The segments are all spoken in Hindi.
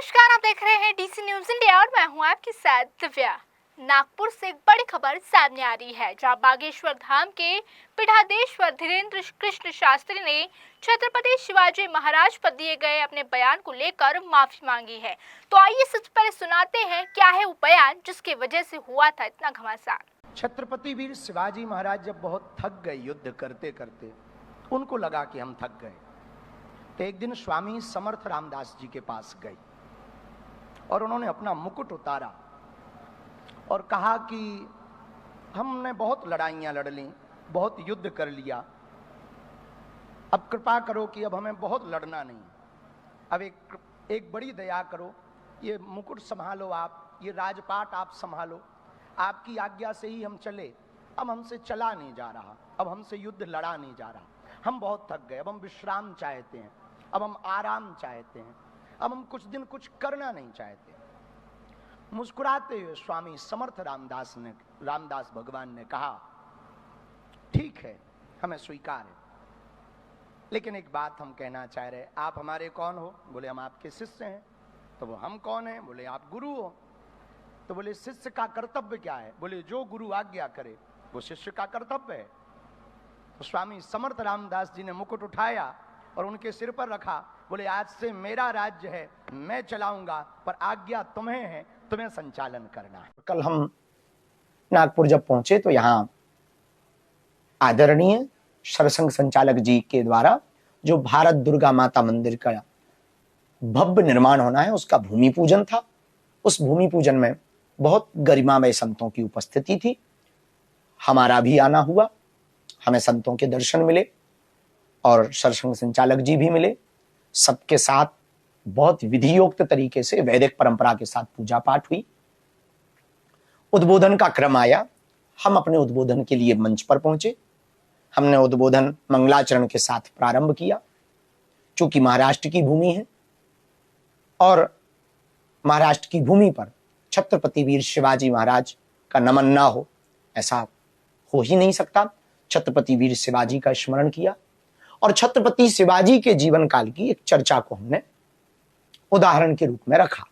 नमस्कार, आप देख रहे हैं डीसी न्यूज इंडिया और मैं हूं आपके साथ दिव्या। नागपुर से एक बड़ी खबर सामने आ रही है, जहां बागेश्वर धाम के पीठाधीश्वर धीरेन्द्र कृष्ण शास्त्री ने छत्रपति शिवाजी महाराज पर दिए गए अपने बयान को लेकर माफी मांगी है। तो आइए सबसे पहले सुनाते हैं क्या है वो बयान जिसकी वजह से हुआ था इतना घमासान। छत्रपति वीर शिवाजी महाराज जब बहुत थक गए युद्ध करते करते, उनको लगा कि हम थक गए, तो एक दिन स्वामी समर्थ रामदास जी के पास गए और उन्होंने अपना मुकुट उतारा और कहा कि हमने बहुत लड़ाइयां लड़ ली, बहुत युद्ध कर लिया, अब कृपा करो कि अब हमें बहुत लड़ना नहीं, अब एक बड़ी दया करो, ये मुकुट संभालो, आप ये राजपाट आप संभालो, आपकी आज्ञा से ही हम चले, अब हमसे चला नहीं जा रहा, अब हमसे युद्ध लड़ा नहीं जा रहा, हम बहुत थक गए, अब हम विश्राम चाहते हैं, अब हम आराम चाहते हैं, अब हम कुछ दिन कुछ करना नहीं चाहते। मुस्कुराते हुए स्वामी समर्थ रामदास भगवान ने कहा, ठीक है, हमें स्वीकार है, लेकिन एक बात हम कहना चाह रहे, आप हमारे कौन हो? बोले हम आपके शिष्य हैं। तो वो हम कौन हैं? बोले आप गुरु हो। तो बोले शिष्य का कर्तव्य क्या है? बोले जो गुरु आज्ञा करे वो शिष्य का कर्तव्य है। तो स्वामी समर्थ रामदास जी ने मुकुट उठाया और उनके सिर पर रखा, बोले आज से मेरा राज्य है, मैं चलाऊंगा, पर आज्ञा तुम्हें है, तुम्हें संचालन करना है। कल हम नागपुर जब पहुंचे तो यहाँ आदरणीय सरसंघ संचालक जी के द्वारा जो भारत दुर्गा माता मंदिर का भव्य निर्माण होना है उसका भूमि पूजन था। उस भूमि पूजन में बहुत गरिमामय संतों की उपस्थिति थी, हमारा भी आना हुआ, हमें संतों के दर्शन मिले और सरसंघ संचालक जी भी मिले। सबके साथ बहुत विधियोक्त तरीके से वैदिक परंपरा के साथ पूजा पाठ हुई। उद्बोधन का क्रम आया, हम अपने उद्बोधन के लिए मंच पर पहुंचे। हमने उद्बोधन मंगलाचरण के साथ प्रारंभ किया। चूंकि महाराष्ट्र की भूमि है और महाराष्ट्र की भूमि पर छत्रपति वीर शिवाजी महाराज का नमन ना हो, ऐसा हो ही नहीं सकता। छत्रपति वीर शिवाजी का स्मरण किया और छत्रपति शिवाजी के जीवन काल की एक चर्चा को हमने उदाहरण के रूप में रखा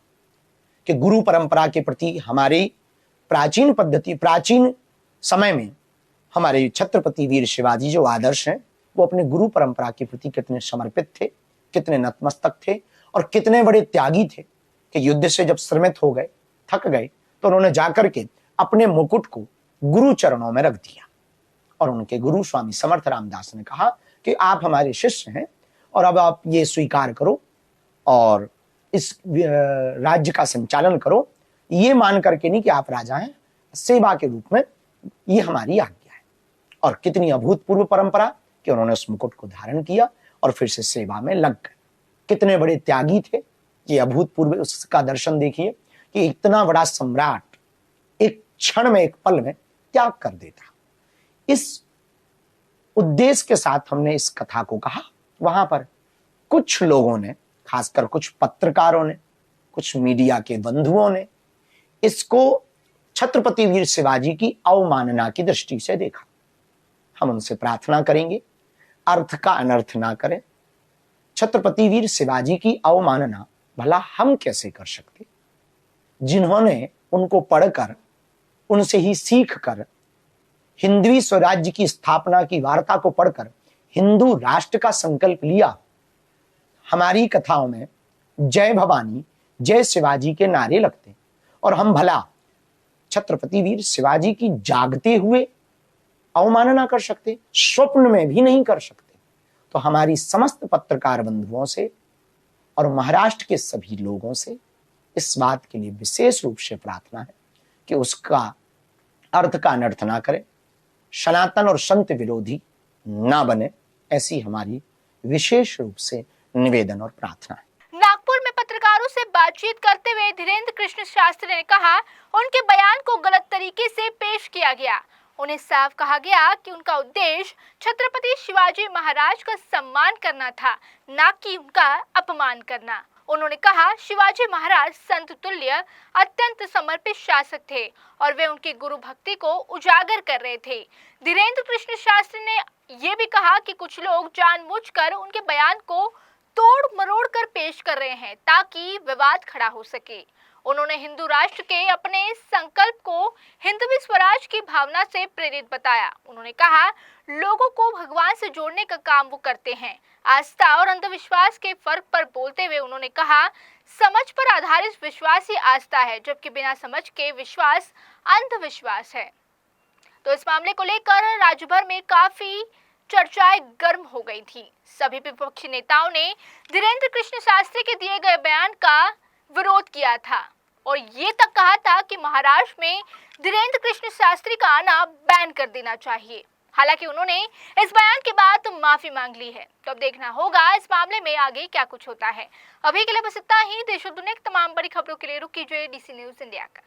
कि गुरु परंपरा के प्रति हमारी प्राचीन समय में हमारे छत्रपति वीर शिवाजी जो आदर्श हैं वो अपने गुरु परंपरा के प्रति कितने समर्पित थे, कितने नतमस्तक थे और कितने बड़े त्यागी थे कि युद्ध से जब श्रमित हो गए, थक गए, तो उन्होंने जाकर के अपने मुकुट को गुरु चरणों में रख दिया और उनके गुरु स्वामी समर्थ रामदास ने कहा कि आप हमारे शिष्य हैं और अब आप ये स्वीकार करो और इस राज्य का संचालन करो, ये मान करके नहीं कि आप राजा हैं, सेवा के रूप में ये हमारी आज्ञा है। और कितनी अभूतपूर्व परंपरा कि उन्होंने उस मुकुट को धारण किया और फिर से सेवा में लग गए। कितने बड़े त्यागी थे, ये अभूतपूर्व उसका दर्शन देखिए कि इतना बड़ा सम्राट एक क्षण में, एक पल में त्याग कर देता। इस उद्देश्य के साथ हमने इस कथा को कहा। वहां पर कुछ लोगों ने, खासकर कुछ पत्रकारों ने, कुछ मीडिया के बंधुओं ने इसको छत्रपति वीर शिवाजी की अवमानना की दृष्टि से देखा। हम उनसे प्रार्थना करेंगे अर्थ का अनर्थ ना करें। छत्रपति वीर शिवाजी की अवमानना भला हम कैसे कर सकते, जिन्होंने उनको पढ़कर, उनसे ही सीख कर, हिंदवी स्वराज्य की स्थापना की वार्ता को पढ़कर हिंदू राष्ट्र का संकल्प लिया। हमारी कथाओं में जय भवानी, जय शिवाजी के नारे लगते और हम भला छत्रपति वीर शिवाजी की जागते हुए अवमानना कर सकते? स्वप्न में भी नहीं कर सकते। तो हमारी समस्त पत्रकार बंधुओं से और महाराष्ट्र के सभी लोगों से इस बात के लिए विशेष रूप से प्रार्थना है कि उसका अर्थ का अनर्थ ना करें, सनातन और संत विरोधी ना बने, ऐसी हमारी विशेष रूप से निवेदन और प्रार्थना है। नागपुर में पत्रकारों से बातचीत करते हुए धीरेन्द्र कृष्ण शास्त्री ने कहा, उनके बयान को गलत तरीके से पेश किया गया। उन्हें साफ कहा गया कि उनका उद्देश्य छत्रपति शिवाजी महाराज का सम्मान करना था, ना कि उनका अपमान करना। उन्होंने कहा, शिवाजी महाराज संत तुल्य अत्यंत समर्पित शासक थे और वे उनकी गुरु भक्ति को उजागर कर रहे थे। धीरेन्द्र कृष्ण शास्त्री ने ये भी कहा कि कुछ लोग जानबूझकर उनके बयान को तोड़ मरोड़ कर पेश कर रहे हैं ताकि विवाद खड़ा हो सके। उन्होंने हिंदू राष्ट्र के अपने संकल्प को हिंदवी स्वराज की भावना से प्रेरित बताया। उन्होंने कहा, लोगों को भगवान से जोड़ने का काम वो करते हैं। आस्था और अंधविश्वास के फर्क पर बोलते हुए उन्होंने कहा, समझ पर आधारित विश्वास ही आस्था है, जबकि बिना समझ के विश्वास अंधविश्वास है। तो इस मामले को लेकर राज्य भर में काफी चर्चाएं गर्म हो गई थी। सभी विपक्षी नेताओं ने धीरेन्द्र कृष्ण शास्त्री के दिए गए बयान का विरोध किया था और ये तक कहा था कि महाराष्ट्र में धीरेन्द्र कृष्ण शास्त्री का आना बैन कर देना चाहिए। हालांकि उन्होंने इस बयान के बाद माफी मांग ली है। तो अब देखना होगा इस मामले में आगे क्या कुछ होता है। अभी के लिए बस इतना ही। देश और दुनिया की तमाम बड़ी खबरों के लिए रुक कीजिए DC न्यूज़ इंडिया का।